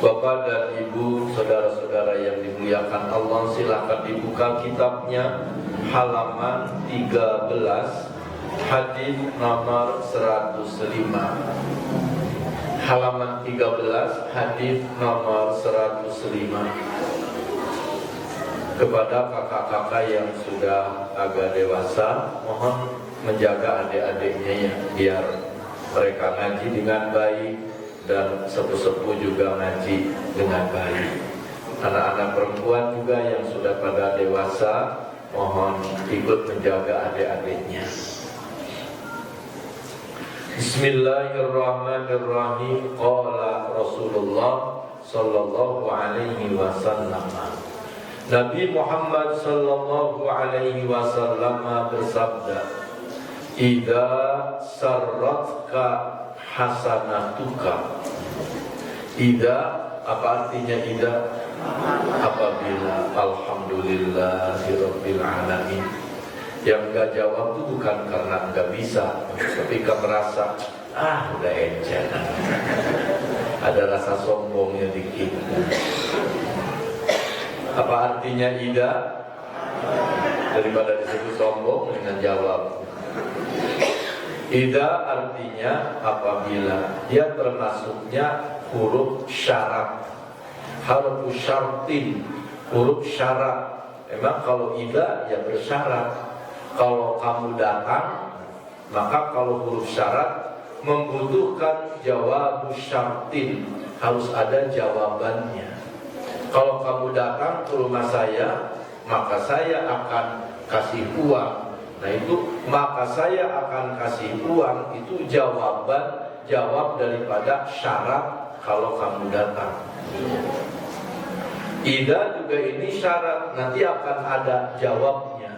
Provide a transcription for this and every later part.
Bapak dan Ibu, saudara-saudara yang dimuliakan Allah, silakan dibuka kitabnya halaman 13, hadis nomor 105. Halaman 13, hadis nomor 105. Kepada kakak-kakak yang sudah agak dewasa, mohon menjaga adik-adiknya ya, biar mereka ngaji dengan baik dan sepuh-sepuh juga ngaji dengan baik. Anak-anak perempuan juga yang sudah pada dewasa, mohon ikut menjaga adik-adiknya. Bismillahirrahmanirrahim. Qala Rasulullah sallallahu alaihi wasallam. Nabi Muhammad sallallahu alaihi wasallam bersabda, "Idza sarratka hasanatuka." Idza, apa artinya idza? Apabila. Alhamdulillahirabbil alamin. Yang enggak jawab itu bukan karena enggak bisa, tapi karena merasa udah encen. Ada rasa sombongnya dikit. Apa artinya ida? Daripada disebut sombong, dengan jawab. Ida artinya apabila. Dia termasuknya huruf syarat, harfu syartin, huruf syarat. Memang kalau ida ya bersyarat. Kalau kamu datang, maka kalau huruf syarat membutuhkan jawab syartin, harus ada jawabannya. Kalau kamu datang ke rumah saya, maka saya akan kasih uang. Nah itu, maka saya akan kasih uang, itu jawab daripada syarat kalau kamu datang. Ida juga ini syarat, nanti akan ada jawabnya.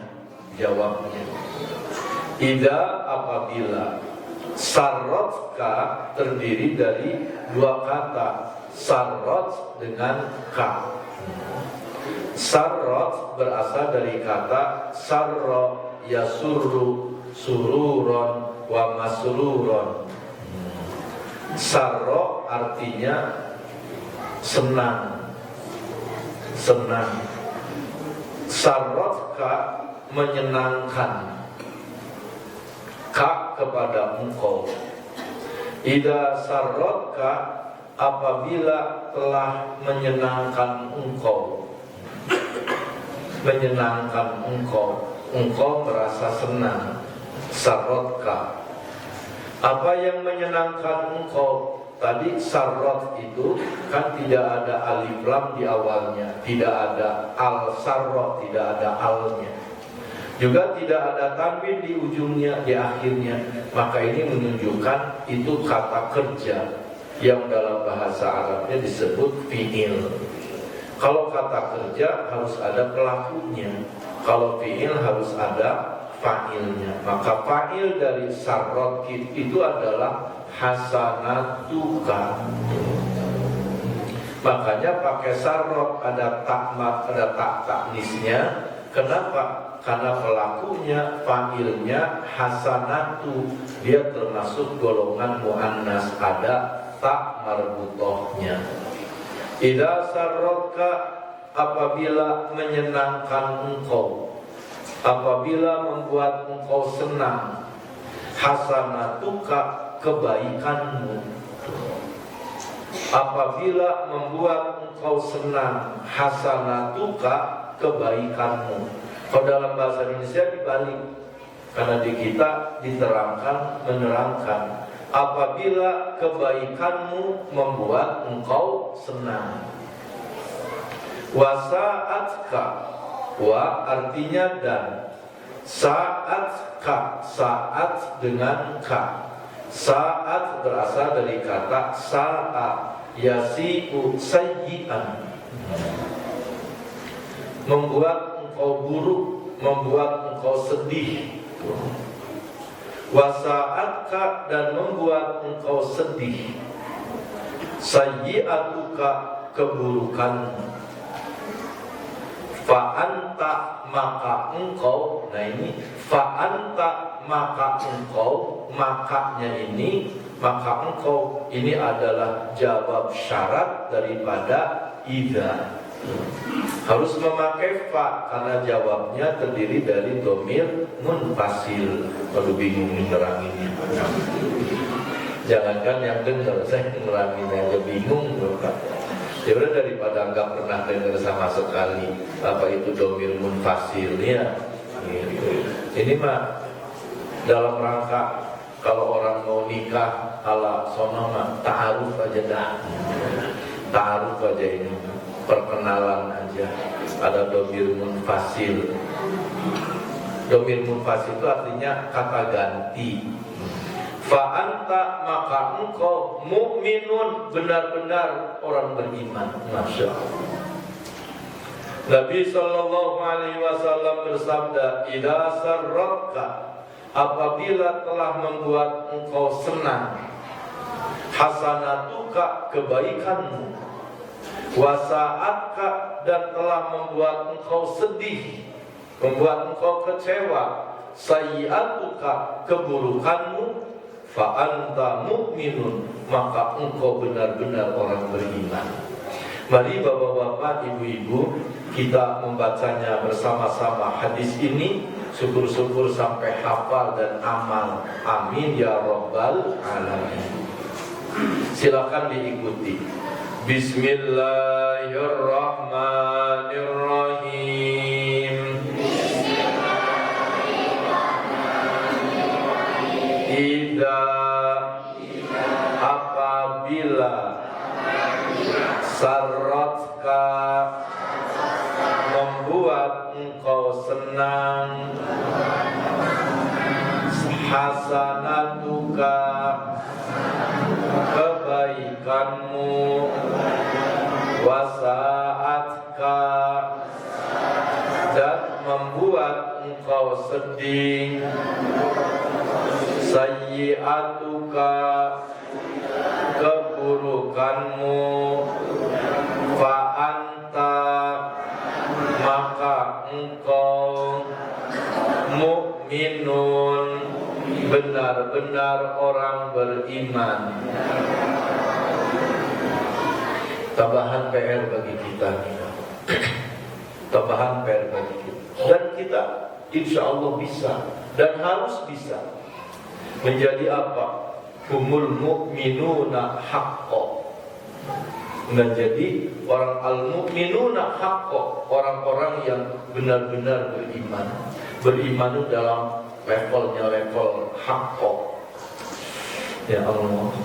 Ida apabila. Sarrotka terdiri dari dua kata, sarrot dengan ka. Sarrot berasal dari kata sarro yasurru sururon wa masruron. Sarro artinya senang. Sarrotka menyenangkan. Ka kepada engkau. Ida sarrotka apabila telah menyenangkan engkau. Engkau merasa senang. Sarrotka. Apa yang menyenangkan engkau? Tadi sarrot itu kan tidak ada alif lam di awalnya, tidak ada al sarrot, tidak ada alnya. Juga tidak ada tanwin di ujungnya, di akhirnya. Maka ini menunjukkan itu kata kerja yang dalam bahasa Arabnya disebut fi'il. Kalau kata kerja harus ada pelakunya. Kalau fi'il harus ada fa'ilnya. Maka fa'il dari sarrot itu adalah hasanatuka. Makanya pakai sarrot, ada tak taknisnya. Kenapa? Karena pelakunya, fa'ilnya hasanatu, dia termasuk golongan muannas, ada tak marbutohnya. Idza sarrotka apabila menyenangkan engkau, apabila membuat engkau senang, hasanatuka kebaikanmu. Apabila membuat engkau senang, hasanatuka kebaikanmu. Kalau dalam bahasa Indonesia dibalik, karena di kita diterangkan, menerangkan. Apabila kebaikanmu membuat engkau senang. Wasa'atka, wa artinya dan. Sa'atka, saat dengan ka. Saat berasal dari kata sa'a, yasi'u sayyi'an. Membuat engkau buruk, membuat engkau sedih. Wasa'atka dan membuat engkau sedih. Sayyi'atuka keburukanmu. Fa'anta maka engkau, nah ini fa'anta maka engkau ini adalah jawab syarat daripada idza. Harus memakai fa karena jawabnya terdiri dari dhamir munfasil. Kalau bingung meneranginnya, jangankan yang dengar, saya meneranginnya aja bingung. Ya udah, daripada nggak pernah dengar sama sekali apa itu dhamir munfasil ya. Ini mah dalam rangka kalau orang mau nikah ala sono mah ta'aruf aja dah. Ta'aruf aja ini, perkenalan aja. Ada dhamir munfasil. Dhamir munfasil itu artinya kata ganti. Fa anta, maka engkau mukminun, benar-benar orang beriman. Masya Allah. Nabi sallallahu alaihi wasallam bersabda, "Idza sarratka," apabila telah membuat engkau senang, hasanatuka, kebaikanmu, wasa'atka, dan telah membuat engkau sedih, membuat engkau kecewa, sayyi'atuka, keburukanmu, fa anta mu'minun, maka engkau benar-benar orang beriman. Mari bapak-bapak, ibu-ibu, kita membacanya bersama-sama hadis ini. Syukur-syukur sampai hafal dan amal. Amin ya rabbal alamin. Silakan diikuti. Bismillahirrahmanirrahim. Idza, apabila, sarratka, membuat engkau senang, hasanatuka, kebaikanmu, wasa'atka, dan membuat engkau sedih, sayyi'atuka, keburukanmu, fa'anta, maka engkau mukminun, benar-benar orang beriman. Tambahan PR bagi kita, tambahan PR bagi kita. Dan kita insya Allah bisa dan harus bisa menjadi apa? Humul mu'minuna haqqo, menjadi orang al-mu'minuna haqqo, orang-orang yang benar-benar beriman. Beriman itu dalam levelnya level haqqo. Ya Allah,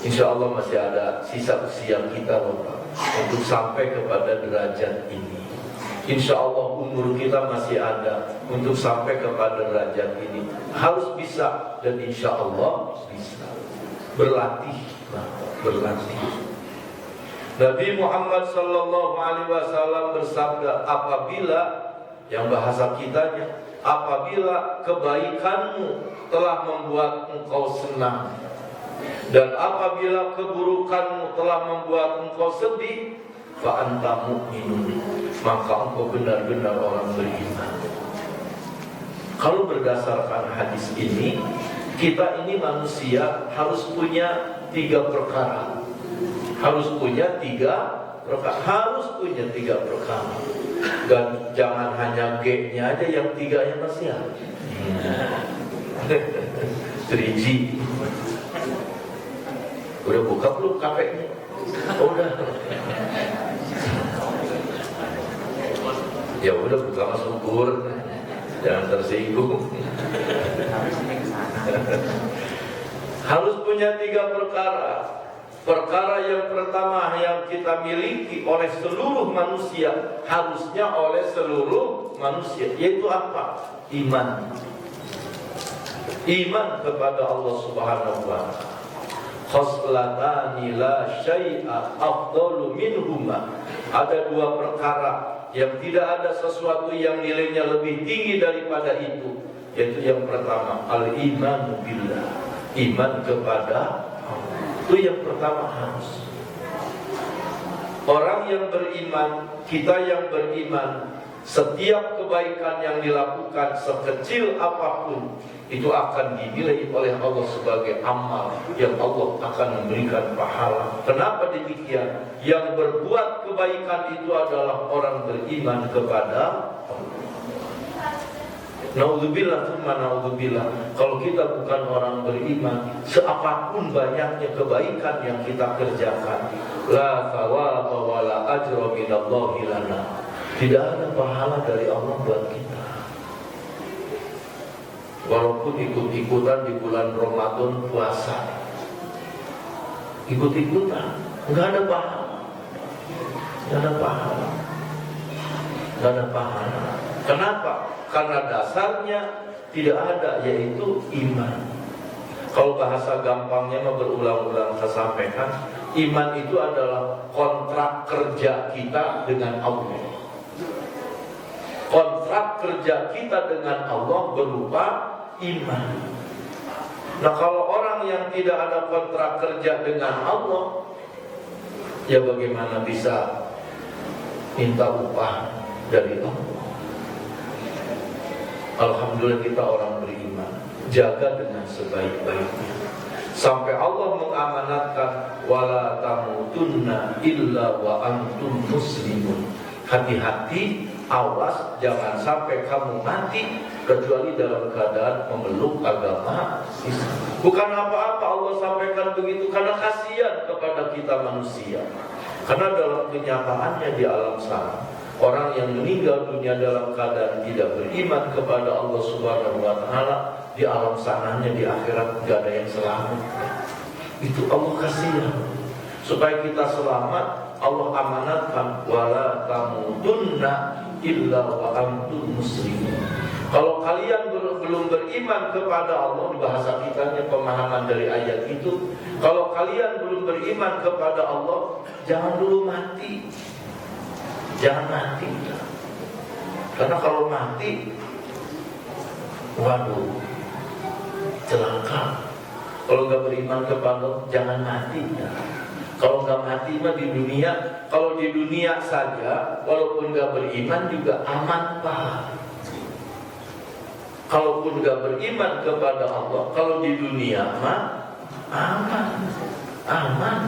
insya Allah masih ada sisa usia kita Bapak untuk sampai kepada derajat ini. Insya Allah umur kita masih ada untuk sampai kepada derajat ini. Harus bisa, dan insya Allah bisa. Berlatih, berlatih. Nabi Muhammad sallallahu alaihi wasallam bersabda, apabila, yang bahasa kitanya, apabila kebaikanmu telah membuat engkau senang, dan apabila keburukanmu telah membuat engkau sedih, fa anta mu'minun, maka engkau benar-benar orang beriman. Kalau berdasarkan hadis ini, kita ini manusia harus punya 3 perkara. Harus punya 3 perkara. Harus punya 3 perkara. Dan jangan hanya G-nya aja, yang 3-nya masih ada. 3G. Udah buka belum kafenya? Oh, udah. Ya udah, buka mas syukur, jangan tersinggung. Harus punya 3 perkara. Perkara yang pertama yang kita miliki oleh seluruh manusia, harusnya oleh seluruh manusia, yaitu apa? Iman. Iman kepada Allah Subhanahu wa ta'ala. Khoslatani la syai'a afdalu minhuma. Ada 2 perkara yang tidak ada sesuatu yang nilainya lebih tinggi daripada itu, yaitu yang pertama, al-imanu billah, iman kepada Allah. Itu yang pertama harus. Orang yang beriman, kita yang beriman, setiap kebaikan yang dilakukan sekecil apapun itu akan dinilai oleh Allah sebagai amal yang Allah akan memberikan pahala. Kenapa demikian? Yang berbuat kebaikan itu adalah orang beriman kepada Allah. Naudzubillah, tsumma naudzubillah. Kalau kita bukan orang beriman, seapapun banyaknya kebaikan yang kita kerjakan, la thawaba wa la ajra minallahi lana. Tidak ada pahala dari Allah buat kita. Walaupun ikut-ikutan di bulan Ramadan puasa, ikut-ikutan, nggak ada pahala, nggak ada pahala, nggak ada pahala. Kenapa? Karena dasarnya tidak ada, yaitu iman. Kalau bahasa gampangnya berulang-ulang saya sampaikan, iman itu adalah kontrak kerja kita dengan Allah. Kontrak kerja kita dengan Allah berupa iman. Nah, kalau orang yang tidak ada kontrak kerja dengan Allah, ya bagaimana bisa minta upah dari Allah? Alhamdulillah kita orang beriman, jaga dengan sebaik-baiknya. Sampai Allah mengamanatkan wala tamutunna illa wa antum muslimun. Hati-hati, awas jangan sampai kamu mati kecuali dalam keadaan memeluk agama Islam. Bukan apa-apa Allah sampaikan begitu karena kasihan kepada kita manusia. Karena dalam kenyataannya di alam sana, orang yang meninggal dunia dalam keadaan tidak beriman kepada Allah Subhanahu wa Ta'ala, di alam sananya di akhirat gak ada yang selamat. Itu Allah kasihan. Supaya kita selamat, Allah amanatkan wala tamutunna illa wa antum muslimun. Kalau kalian belum beriman kepada Allah, di bahasa kitanya pemahaman dari ayat itu, kalau kalian belum beriman kepada Allah, jangan dulu mati. Jangan mati. Karena kalau mati, waduh, celaka. Kalau nggak beriman kepada Allah, jangan mati. Kalau nggak mati mah di dunia, kalau di dunia saja, walaupun nggak beriman juga aman pak. Kalaupun nggak beriman kepada Allah, kalau di dunia mah aman, aman.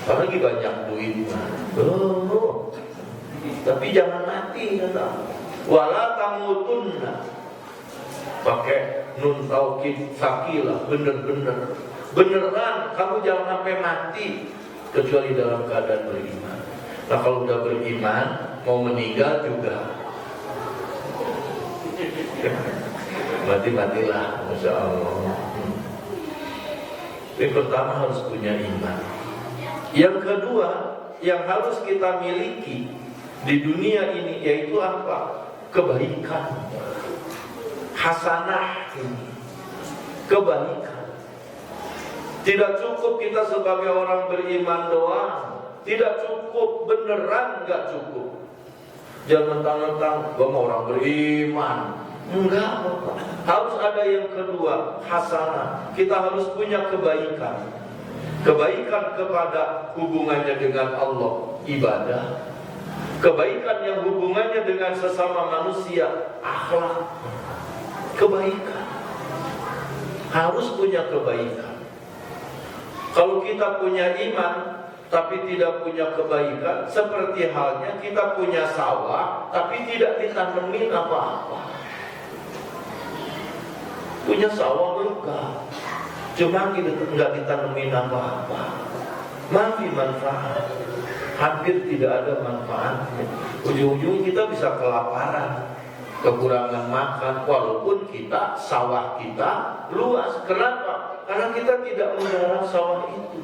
Apalagi banyak duit mah. Tapi jangan mati kata. Wala tamutunna. Pakai nun taukid sakilah, bener-bener. Beneran kamu jangan sampai mati kecuali dalam keadaan beriman. Nah kalau udah beriman, mau meninggal juga mati-matilah, Masya Allah. Yang pertama harus punya iman. Yang kedua, yang harus kita miliki di dunia ini yaitu apa? Kebaikan, hasanah ini, kebaikan. Tidak cukup kita sebagai orang beriman doang, tidak cukup, beneran nggak cukup. Jangan mentang-mentang gua mau orang beriman, enggak. Harus ada yang kedua, hasanah. Kita harus punya kebaikan, kebaikan kepada hubungannya dengan Allah, ibadah. Kebaikan yang hubungannya dengan sesama manusia, akhlak. Kebaikan. Harus punya kebaikan. Kalau kita punya iman tapi tidak punya kebaikan, seperti halnya kita punya sawah tapi tidak ditanemin apa-apa. Punya sawah berkah, cuma nggak ditanemin apa-apa. Mafi manfaat, hampir tidak ada manfaatnya. Ujung-ujung kita bisa kelaparan, kekurangan makan, walaupun kita sawah kita luas. Kenapa? Karena kita tidak menggarap sawah itu.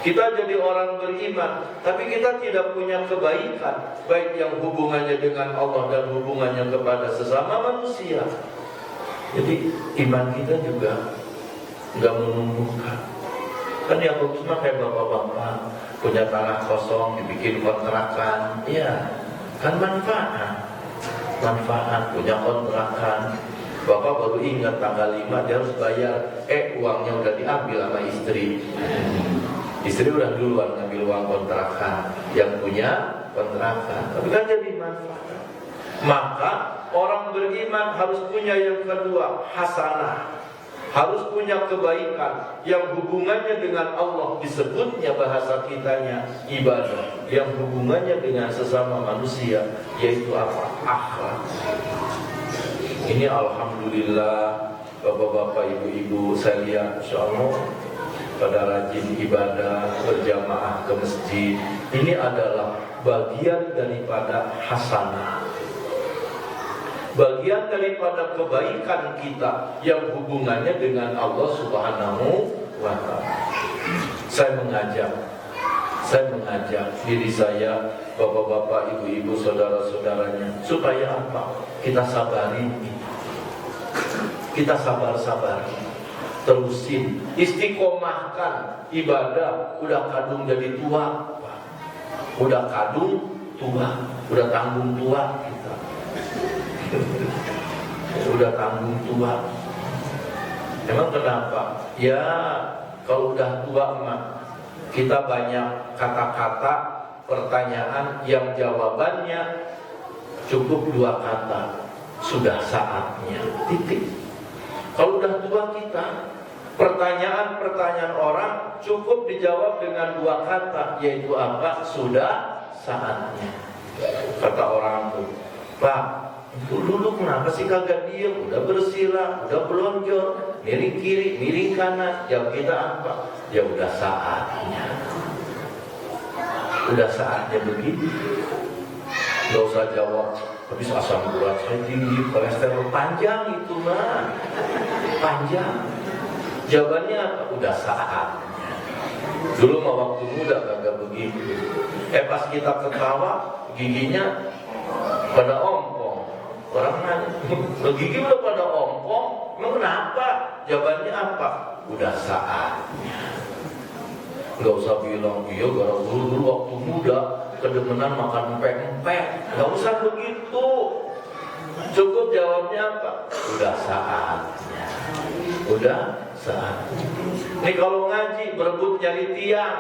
Kita jadi orang beriman, tapi kita tidak punya kebaikan, baik yang hubungannya dengan Allah dan hubungannya kepada sesama manusia. Jadi iman kita juga nggak menumbuhkan. Kan yang bagus mah kayak bapak-bapak punya tanah kosong dibikin kontrakan, iya kan manfaat. Manfaat punya kontrakan. Bapak baru ingat tanggal 5 dia harus bayar, uangnya udah diambil sama istri. Istri udah duluan ngambil uang kontrakan, yang punya kontrakan. Tapi kan jadi manfaat. Maka orang beriman harus punya yang kedua, hasanah. Harus punya kebaikan yang hubungannya dengan Allah, disebutnya bahasa kitanya ibadah, yang hubungannya dengan sesama manusia, yaitu apa? Akhlak. Ini alhamdulillah bapak-bapak, ibu-ibu, saya lihat insyaallah pada rajin ibadah berjamaah ke masjid. Ini adalah bagian daripada hasanah, bagian daripada kebaikan kita yang hubungannya dengan Allah Subhanahu wa ta'ala. Saya mengajak diri saya, bapak-bapak, ibu-ibu, saudara-saudaranya, supaya apa? Kita sabarin itu. Kita sabar-sabarin, terusin, istiqomahkan ibadah. Udah kadung jadi tua, udah kadung tua, udah tanggung tua kita. Udah tanggung tua. Emang kenapa? Ya kalau udah tua mah kita banyak kata-kata, pertanyaan yang jawabannya cukup 2 kata, sudah saatnya, titik. Kalau udah tua kita, pertanyaan-pertanyaan orang cukup dijawab dengan 2 kata, yaitu apa? Sudah saatnya. Kata orang tuh, Pak, dulu kenapa sih kagak diem? Udah bersila, udah belonjor, miring kiri, miring kanan. Jawab kita apa? Ya udah saatnya. Udah saatnya begitu. Gak usah jawab, habis asam urat saya tinggi, kolesterol, panjang itu mah, panjang. Jawabannya apa? Udah saatnya. Dulu mah waktu muda kagak begitu. Pas kita ketawa, giginya pada ompong. Orang nanya, gigi udah pada ompong, emang kenapa? Jawabannya apa? Udah saatnya. Gak usah bilang, iya gara dulu waktu muda kedemenan makan empek-empek. Gak usah begitu. Cukup jawabnya apa? Udah saatnya. Udah saatnya. Ini kalau ngaji berebut nyari tiang,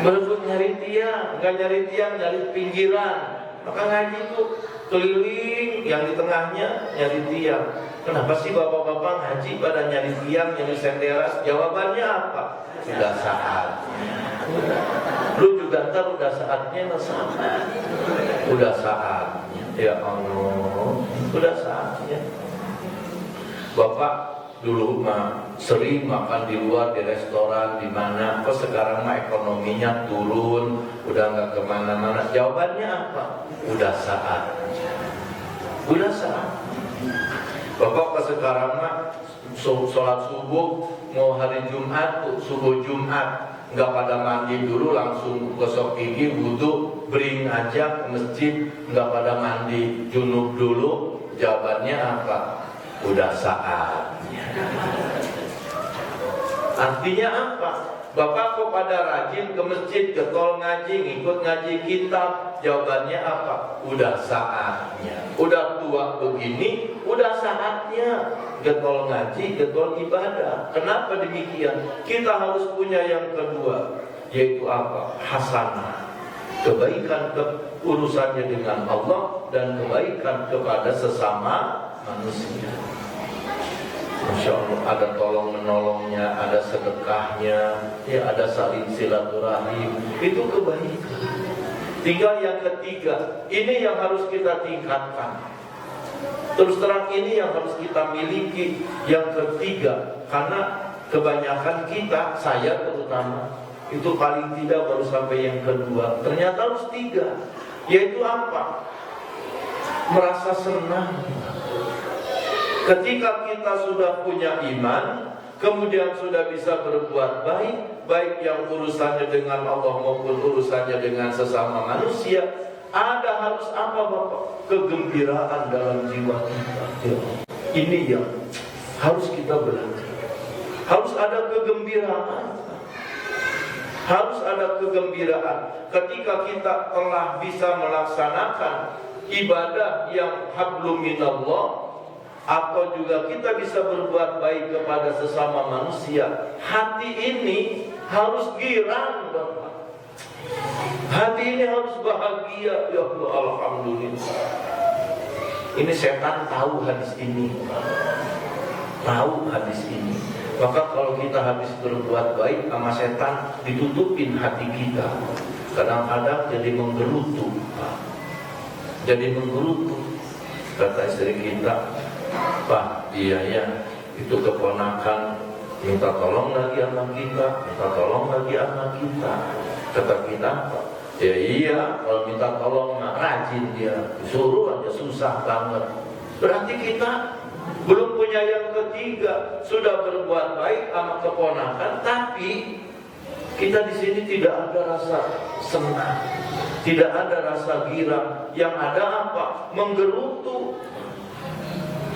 berebut nyari tiang, nggak nyari tiang, nyari pinggiran. Maka ngaji itu keliling, yang di tengahnya nyari tiang. Kenapa sih bapak-bapak ngaji pada nyari tiang, nyari senderas? Jawabannya apa? Sudah saatnya. Lu juga ntar udah saatnya sama. Udah saatnya. Ya Allah, udah saatnya. Bapak dulu mah sering makan di luar, di restoran, di mana. Kok sekarang mah ekonominya turun, udah nggak kemana-mana. Jawabannya apa? Udah saatnya. Udah saatnya. Bapak kok sekarang mah sholat subuh mau hari Jumat, subuh Jumat nggak pada mandi dulu, langsung gosok gigi, wudu, bring aja ke masjid, nggak pada mandi junub dulu. Jawabannya apa? Udah saatnya. Artinya apa? Bapak kok pada rajin ke masjid, getol ngaji, ngikut ngaji kitab. Jawabannya apa? Udah saatnya. Udah tua begini, udah saatnya getol ngaji, getol ibadah. Kenapa demikian? Kita harus punya yang kedua, yaitu apa? Hasanah. Kebaikan urusannya dengan Allah dan kebaikan kepada sesama manusia. Masya Allah, ada tolong menolongnya, ada sedekahnya, ya ada saling silaturahim. Itu kebaikan. Tinggal yang ketiga, ini yang harus kita tingkatkan. Terus terang ini yang harus kita miliki. Yang ketiga, karena kebanyakan kita, saya terutama, itu paling tidak baru sampai yang kedua. Ternyata harus 3. Yaitu apa? Merasa senang. Ketika kita sudah punya iman, kemudian sudah bisa berbuat baik, baik yang urusannya dengan Allah maupun urusannya dengan sesama manusia, ada harus apa Bapak? Kegembiraan dalam jiwa kita. Ya. Ini yang harus kita belajar. Harus ada kegembiraan. Harus ada kegembiraan ketika kita telah bisa melaksanakan ibadah yang hablum minallah, atau juga kita bisa berbuat baik kepada sesama manusia. Hati ini harus girang Bapak. Hati ini harus bahagia. Ya Allah, alhamdulillah. Ini setan tahu hadis ini. Tahu hadis ini. Maka kalau kita habis berbuat baik sama setan, ditutupin hati kita. Kadang-kadang jadi menggerutu. Jadi menggerutu. Kata istri kita, Pak, iya ya, itu keponakan minta tolong lagi sama kita, minta tolong lagi sama kita. Kata kita, ya iya, kalau minta tolong rajin dia, suruh aja susah banget. Berarti kita belum punya yang ketiga, sudah berbuat baik sama keponakan, tapi kita di sini tidak ada rasa senang, tidak ada rasa girang. Yang ada apa? Menggerutu.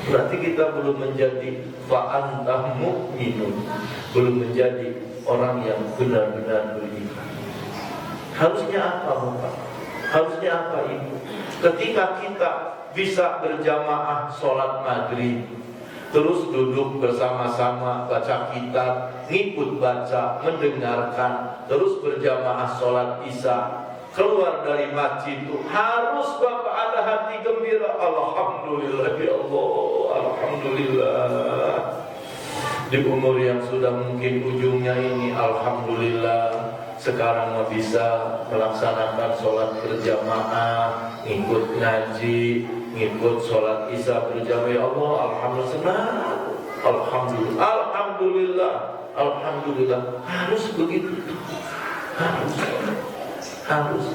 Berarti kita belum menjadi fa'antah mu'minun, belum menjadi orang yang benar-benar beriman. Harusnya apa, Bapak? Harusnya apa, Ibu? Ketika kita bisa berjamaah sholat maghrib, terus duduk bersama-sama baca kitab, ngikut baca, mendengarkan, terus berjamaah sholat isya, keluar dari masjid itu harus Bapak ada hati gembira. Alhamdulillah ya Allah, alhamdulillah. Di umur yang sudah mungkin ujungnya ini, alhamdulillah sekarang bisa melaksanakan sholat berjamaah, ngikut ngaji, ngikut sholat isya berjamaah. Ya Allah, alhamdulillah, senang. Alhamdulillah, alhamdulillah, alhamdulillah. Harus begitu, harus.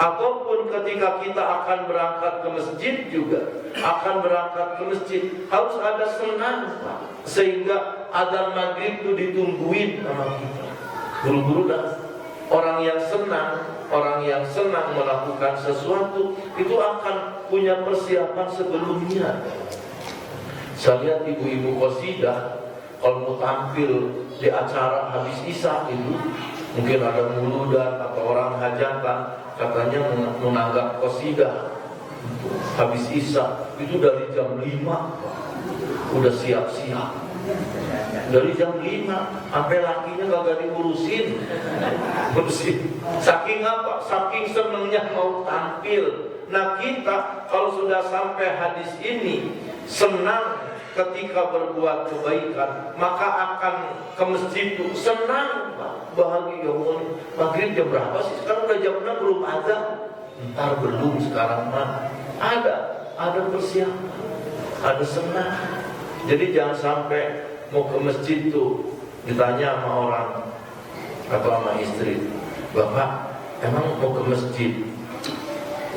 Ataupun ketika kita akan berangkat ke masjid juga, akan berangkat ke masjid, harus ada senang, Pak. Sehingga adzan maghrib itu ditungguin sama kita. Buru-buru dah. Orang yang senang melakukan sesuatu itu akan punya persiapan sebelumnya. Saya lihat ibu-ibu qasidah kalau mau tampil di acara habis isya itu, mungkin ada muludan atau orang hajatan, katanya menanggap qasidah habis isya itu dari jam 5 udah siap-siap. Dari jam 5 sampai lakinya kagak diurusin. Saking apa? Saking senengnya mau tampil. Nah kita kalau sudah sampai hadis ini, senang ketika berbuat kebaikan, maka akan ke masjid itu senang, bahagia. Maghrib jam berapa sih? Sekarang udah jam 6 belum ada. Ntar belum, sekarang mah ada persiapan, ada senang. Jadi jangan sampai mau ke masjid tuh ditanya sama orang atau sama istri, Bapak emang mau ke masjid?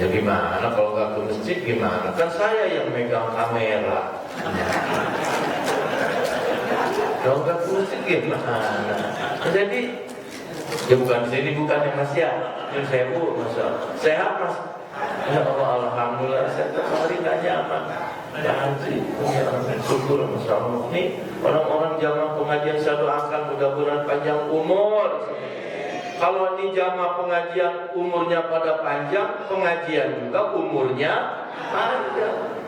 Ya gimana kalau nggak ke masjid gimana? Kan saya yang megang kamera. Kalau nggak ke masjid gimana? Jadi ya bukan di sini, bukan yang Mas ya, yang saya sehat Mas. Ya Allah, alhamdulillah saya hari nggak nyaman. Haji, syukur masalah. Ini orang-orang jamaah pengajian saya doakan mudah-mudahan panjang umur. Kalau ini jamaah pengajian umurnya pada panjang, pengajian juga umurnya panjang.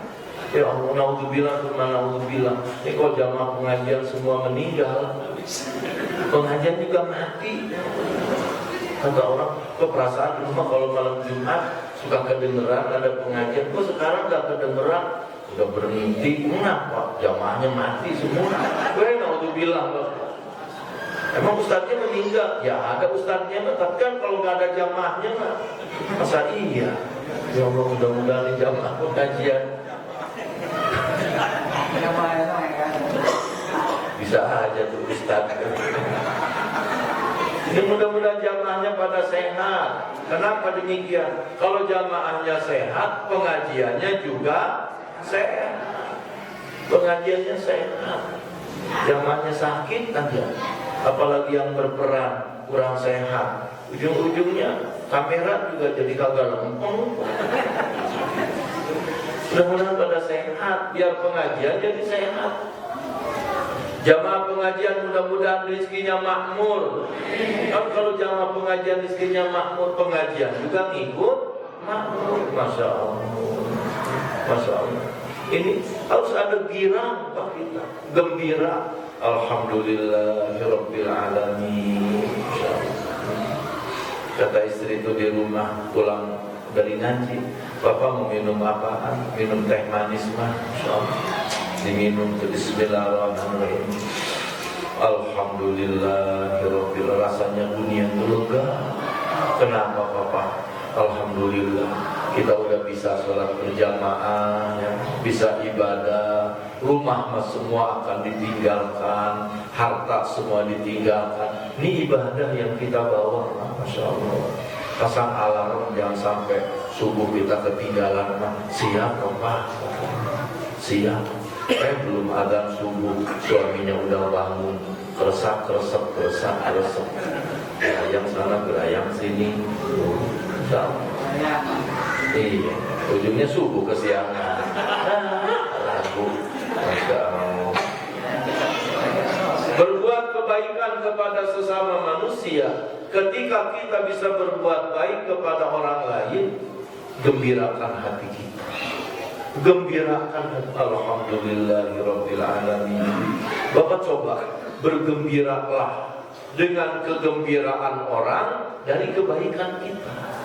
Ya Allah, naudzubillah, naudzubillah. Ini kalau jamaah pengajian semua meninggal, pengajian juga mati. Kata orang, kok perasaan di rumah kalau malam Jumat suka kedengeran ada pengajian, kok sekarang gak kedengeran? Udah berhenti, kenapa? Jamaahnya mati semua. Gue naudzubillah, emang ustadznya meninggal? Ya ada ustadznya, tapi kan kalau gak ada jamaahnya mah masa iya? Ya Allah, mudah-mudahan jamaah pengajian bisa aja tuh ustadz. Ini mudah-mudahan jamaahnya pada sehat. Kenapa demikian? Kalau jamaahnya sehat, pengajiannya juga sehat. Pengajiannya sehat. Jamaahnya sakit aja, apalagi yang berperan kurang sehat, ujung-ujungnya kamera juga jadi kagak lempeng. Mudah-mudahan pada sehat, biar pengajian jadi sehat. Jamaah pengajian mudah-mudahan rezekinya makmur. Kan kalau jamaah pengajian rezekinya makmur, pengajian juga ngikut makmur. Masya Allah, Masya Allah. Ini harus ada girang Pak kita, gembira. Alhamdulillahirabbil alamin. Kata istri itu di rumah pulang dari ngaji, Bapak mau minum apaan? Minum teh manis mah, insyaallah. Diminum tuh bismillahirrahmanirrahim. Alhamdulillahirabbil, rasanya dunia itu lega. Kenapa Bapak? Alhamdulillah kita udah bisa sholat berjamaah, ya, bisa ibadah, rumah mas semua akan ditinggalkan, harta semua ditinggalkan. Ini ibadah yang kita bawa, Masya Allah. Pasang alarm jangan sampai subuh kita ketinggalan. Siap Bapak, siap. Belum adzan subuh, suaminya udah bangun, keresak. Berayang sana, berayang sini. Iya, ujungnya subuh kesiangan. Lagu, Masya Allah. Berbuat kebaikan kepada sesama manusia. Ketika kita bisa berbuat baik kepada orang lain, gembirakan hati kita. Gembirakan hati. Alhamdulillahirabbil alamin. Bapak coba bergembiralah dengan kegembiraan orang dari kebaikan kita.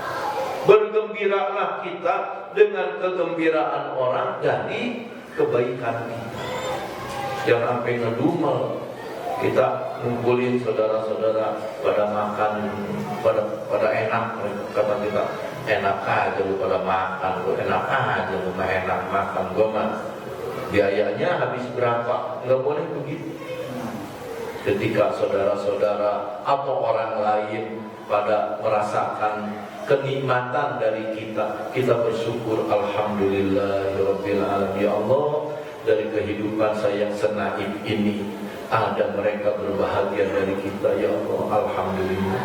Bergembiralah kita dengan kegembiraan orang dari kebaikan kita. Jangan sampai ngedumel. Kita ngumpulin saudara-saudara pada makan, pada enak. Kata kita, enak aja lu pada makan, lu enak aja lu mah enak makan. Gua mah biayanya habis berapa? Nggak boleh begitu. Ketika saudara-saudara atau orang lain pada merasakan kenikmatan dari kita bersyukur. Alhamdulillahirabbil alamin. Ya Allah, dari kehidupan saya yang senaib ini ada mereka berbahagia dari kita. Ya Allah, alhamdulillah.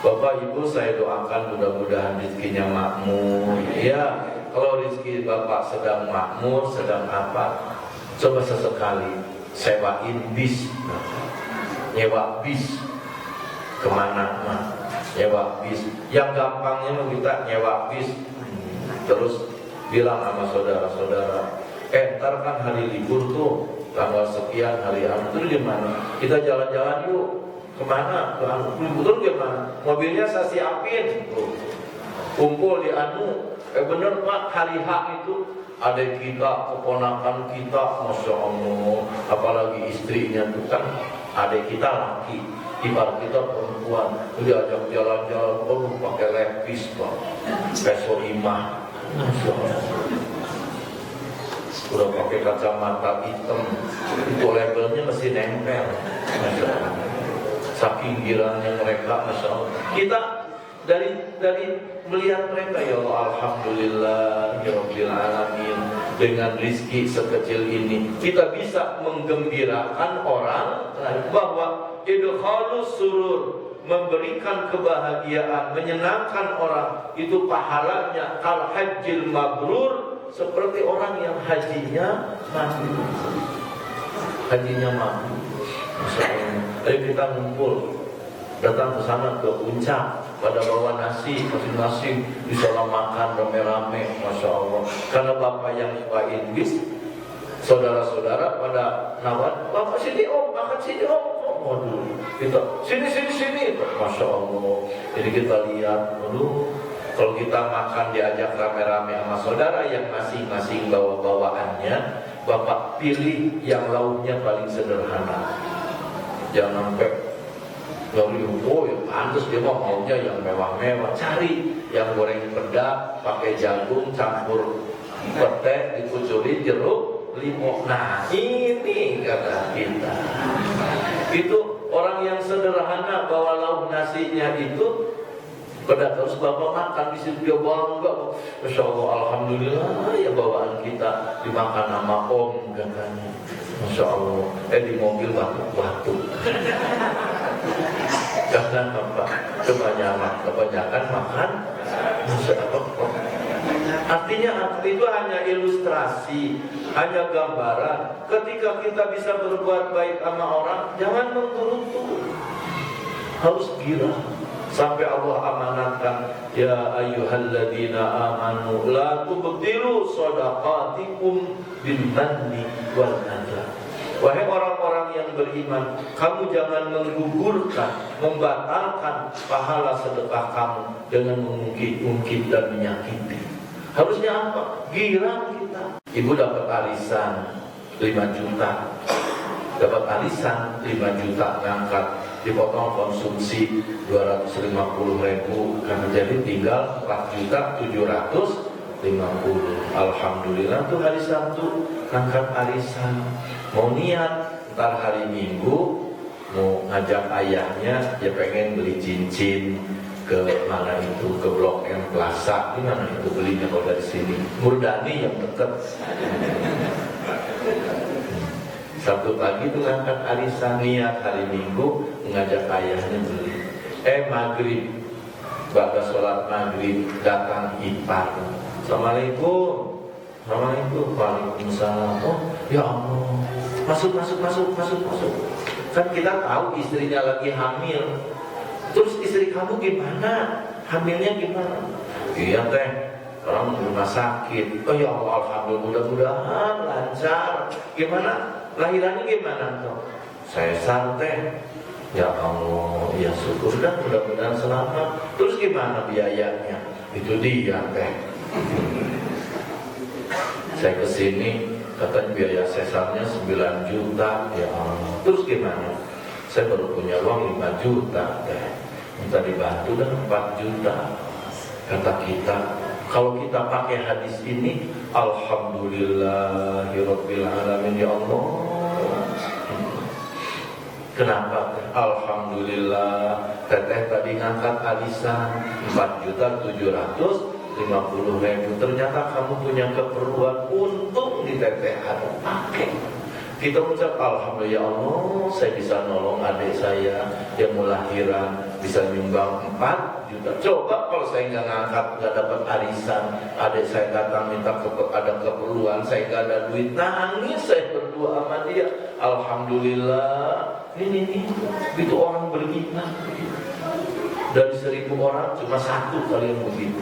Bapak Ibu, saya doakan mudah-mudahan rezekinya makmur. Ya, kalau rezeki Bapak sedang makmur, sedang apa, coba sesekali sewain bis, nyewa bis kemana mah, nyewa bis. Yang gampangnya kita nyewa bis, terus bilang sama saudara-saudara, ntar kan hari libur tuh, tanggal sekian hari anu, di mana? Kita jalan-jalan yuk. Kemana? Ke anu. Betul gimana? Mobilnya saya siapin. Kumpul di anu. Bener Pak, hari H itu adik kita, keponakan kita, Masya Allah. Apalagi istrinya itu kan adik kita laki, ipar kita perempuan. Diajak jalan-jalan, pakai lepis Pak, peso imah. Masya Allah. Udah pakai kacamata hitam, itu labelnya mesti nempel. Masya Allah. Saking girangnya mereka, Masya Allah. Kita dari melihat mereka, ya Allah, alhamdulillahirabbil alamin, dengan rizki sekecil ini kita bisa menggembirakan orang lain, bahwa idkhalus surur, memberikan kebahagiaan, menyenangkan orang, itu pahalanya kal hajjil mabrur, seperti orang yang hajinya mabrur. Hajinya mabrur. Masya Allah. Ayo kita ngumpul, datang ke sana ke puncak, pada bawa nasi, masing-masing bisa makan rame-rame, Masya Allah. Karena Bapak yang nyewain bis, saudara-saudara pada nawar, Bapak sini om, makan sini om. Waduh, kita sini, Masya Allah. Jadi kita lihat, waduh, kalau kita makan diajak rame-rame sama saudara yang masing-masing bawa bawaannya, Bapak pilih yang lauknya paling sederhana. Jangan sampai oh ya pantas dia maunya yang mewah-mewah. Cari yang goreng pedak, pakai jagung, campur petek, dikucurin jeruk, limau. Nah ini kata kita. Itu orang yang sederhana bawa lauk nasinya itu, pada terus Bapak makan di situ dia bangga. Masya Allah, alhamdulillah ya bawaan kita dimakan sama om katanya. Masya Allah, di mobil batuk-batuk. Karena apa? Kebanyakan makan. Masya Allah. Artinya itu hanya ilustrasi, hanya gambaran. Ketika kita bisa berbuat baik sama orang, jangan menggerutu, harus gila. Sampai Allah amanatkan, ya ayyuhalladzina amanu la tubtilu shadaqatikum bil manni wal adha. Wahai orang-orang yang yang beriman, kamu jangan menggugurkan, membatalkan pahala sedekah kamu dengan mengungkit dan menyakiti. Harusnya apa? Girang kita. Ibu dapat arisan 5 juta. Dapat arisan 5 juta ngangkat, dipotong konsumsi 250.000, karena jadi tinggal 4.750.000. Alhamdulillah tuh hari Sabtu ngangkat arisan. Mau niat ntar hari Minggu mau ngajak ayahnya, dia pengen beli cincin ke mana itu, ke Blok M Plaza. Di mana itu belinya kalau dari sini? Murdani yang dekat. Sabtu pagi itu ngangkat arisan, niat hari Minggu mengajak ayahnya beli. Maghrib, baca sholat maghrib, datang ipar. Assalamualaikum. Assalamualaikum. Waalaikumsalam. Oh ya Allah, masuk. Kan kita tahu istrinya lagi hamil. Terus istri kamu gimana? Hamilnya gimana? Iya teh, orang di rumah sakit. Oh ya Allah, alhamdulillah, mudah-mudahan lancar. Gimana? Lahirannya gimana tuh? Sesar teh. Ya Allah, ya syukur dah, mudah-mudahan selamat. Terus gimana biayanya? Itu dia teh. Saya kesini, katanya biaya sesarnya 9 juta. Ya Allah. Terus gimana? Saya baru punya uang 5 juta teh. Minta dibantu dan 4 juta. Kata kita, kalau kita pakai hadis ini, alhamdulillahirabbil alamin, ya Allah. Kenapa? Alhamdulillah, teteh tadi ngangkat arisan 4.750.000. Ternyata kamu punya keperluan, untung di teteh ada pakai. Kita ucap alhamdulillah, ya Allah, saya bisa nolong adik saya yang mau lahiran, bisa nyumbang 4 juta. Coba kalau saya nggak ngangkat, nggak dapat arisan, adik saya datang minta ada keperluan, saya nggak ada duit, nangis saya berdua sama dia. Alhamdulillah, ini itu orang beriman. Dari 1.000 orang cuma 1 kali yang begitu.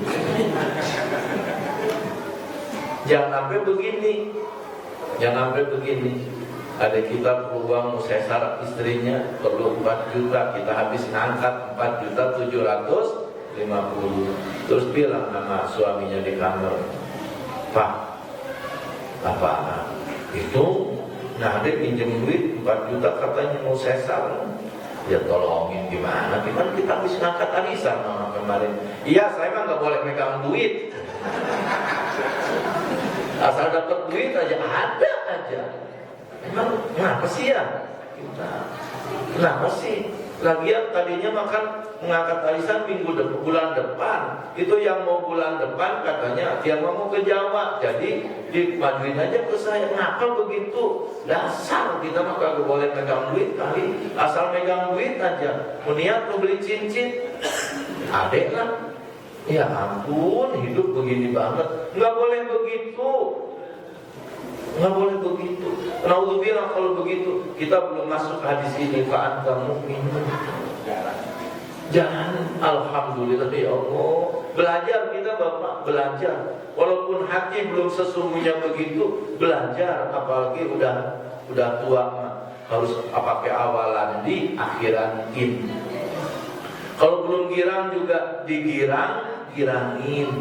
Jangan sampai begini. Ada kita perlu uang mau sesar istrinya perlu 4 juta, kita habis ngangkat 4.750.000. Terus bilang sama suaminya di kamar, Pak, apa itu? Nah, dia pinjam duit 4 juta katanya mau sesar. Ya tolongin gimana? Kita habis ngangkat arisan sama kemarin. Iya, saya mah nggak boleh megang duit. Asal dapat duit aja, ada aja. Emang kenapa sih ya? Kenapa sih? Lagian tadinya makan mengangkat arisan bulan depan. Itu yang mau bulan depan katanya dia mau ke Jawa. Jadi dimajuin aja ke saya. Kenapa begitu? Dasar kita mah kagak boleh megang duit kali. Asal megang duit aja. Niat mau beli cincin. Adek lah. Ya ampun, hidup begini banget. Nggak boleh begitu. Nggak boleh begitu. Naudzubillah kalau begitu. Kita belum masuk hadis ini. Fa'anta mu'minun. Jangan. Alhamdulillah ya Allah. Belajar kita Bapak, belajar. Walaupun hati belum sesungguhnya begitu, belajar. Apalagi udah tua, harus pakai awalan di akhiran ini. Kalau belum girang juga digirangin.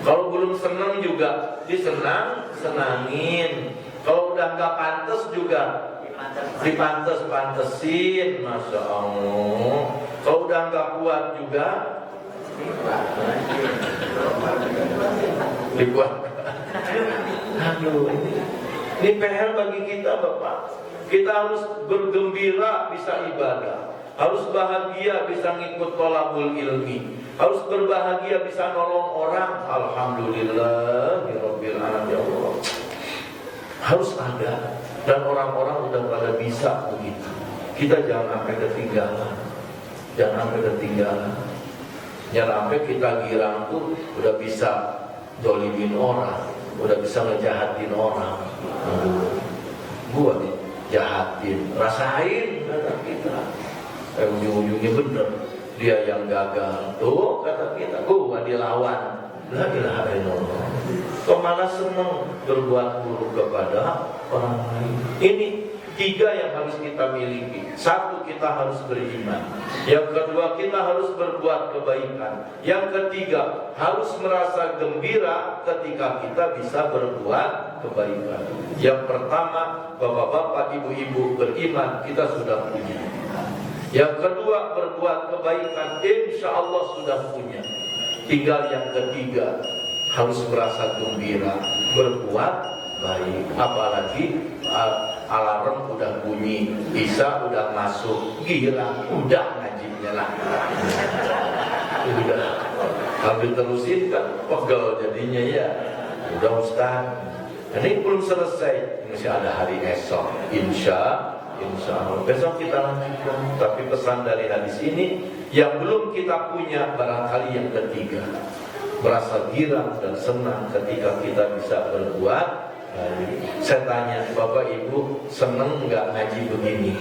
Kalau belum senang juga disenangin. Kalau udah nggak pantas juga dipantes-pantesin, masya Allah. Kalau udah nggak kuat juga dibuat. Aduh, ini PR bagi kita Bapak. Kita harus bergembira bisa ibadah. Harus bahagia bisa ngikut thalabul ilmi. Harus berbahagia bisa nolong orang. Alhamdulillah rabbil alamin, ya Allah. Harus ada. Dan orang-orang udah pada bisa begitu. Kita jangan sampai ketinggalan. Jangan sampai kita girang tuh udah bisa dolimin orang, udah bisa ngejahatin orang. Gua nih jahatin, rasain kata kita. Ujung-ujungnya bener, dia yang gagal. Tuh kata kita, gua dilawan. La ilaha illallah. Kok malah senang berbuat buruk kepada orang lain. Ini Tiga yang harus kita miliki. Satu, kita harus beriman. Yang kedua, kita harus berbuat kebaikan. Yang ketiga, harus merasa gembira ketika kita bisa berbuat kebaikan. Yang pertama, bapak-bapak, ibu-ibu beriman, kita sudah punya. Yang kedua, berbuat kebaikan, insya Allah sudah punya. Tinggal yang ketiga, harus merasa gembira, berbuat baik. Apalagi alarm udah bunyi, Isya udah masuk, gila, udah ngajinya lah. Udah, habis terusin kan, pegel jadinya ya. Udah Ustaz, ini belum selesai, masih ada hari esok, insya Allah besok kita lanjutkan. Tapi pesan dari hadis ini, yang belum kita punya barangkali yang ketiga, merasa girang dan senang ketika kita bisa berbuat baik. Saya tanya, Bapak Ibu seneng nggak ngaji begini?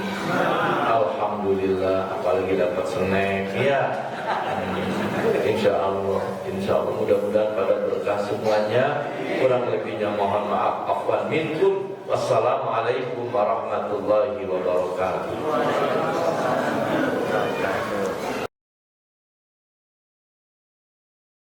Alhamdulillah, apalagi dapat snack ya. Insya Allah mudah-mudahan pada berkah semuanya. Kurang lebihnya mohon maaf, afwan minkum. Wassalamualaikum warahmatullahi wabarakatuh.